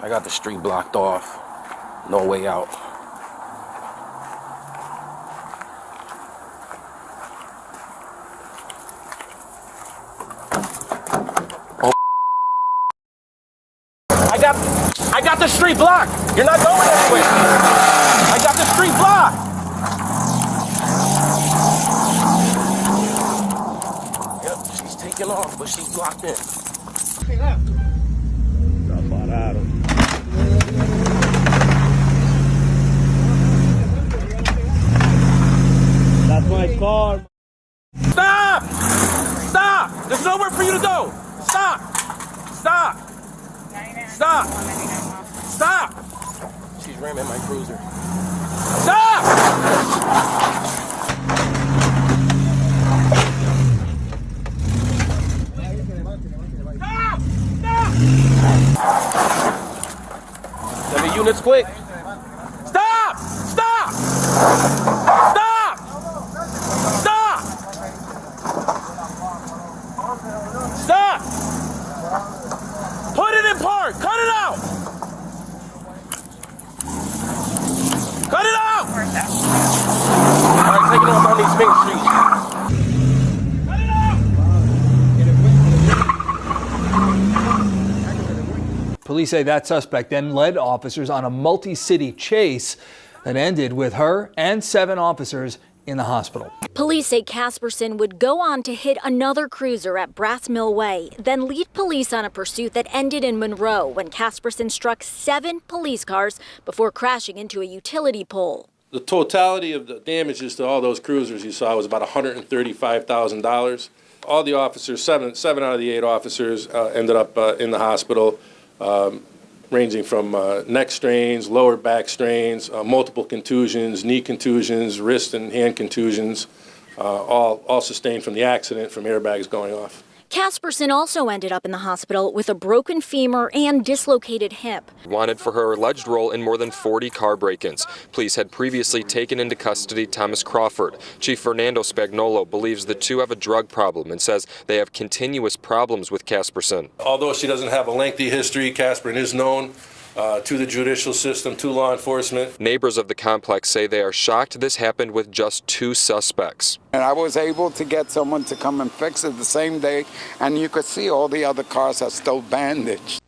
I got the street blocked off. No way out. Oh. I got the street blocked. You're not going anywhere. I got the street blocked. Yep, she's taking off, but she's blocked in. That's my car. Stop! Stop! There's nowhere for you to go. Stop! Stop! Stop! Stop! She's ramming my cruiser. Stop! Stop! Stop! Send me units quick. Stop! Stop! Stop! Stop! Stop! Put it in park! Cut it out! Cut it out! Alright, take it off on these Main Streets. Cut it out! Police say that suspect then led officers on a multi-city chase that ended with her and 7 officers in the hospital. Police say Casperson would go on to hit another cruiser at Brass Mill Way, then lead police on a pursuit that ended in Monroe when Casperson struck 7 police cars before crashing into a utility pole. The totality of the damages to all those cruisers you saw was about $135,000. All the officers, seven out of the 8 officers ended up in the hospital, ranging from neck strains, lower back strains, multiple contusions, knee contusions, wrist and hand contusions, all sustained from the accident from airbags going off. Casperson also ended up in the hospital with a broken femur and dislocated hip. Wanted for her alleged role in more than 40 car break-ins. Police had previously taken into custody Thomas Crawford. Chief Fernando Spagnolo believes the two have a drug problem and says they have continuous problems with Casperson. Although she doesn't have a lengthy history, Casperson is known to the judicial system, to law enforcement. Neighbors of the complex say they are shocked this happened with just 2 suspects. And I was able to get someone to come and fix it the same day, and you could see all the other cars are still bandaged.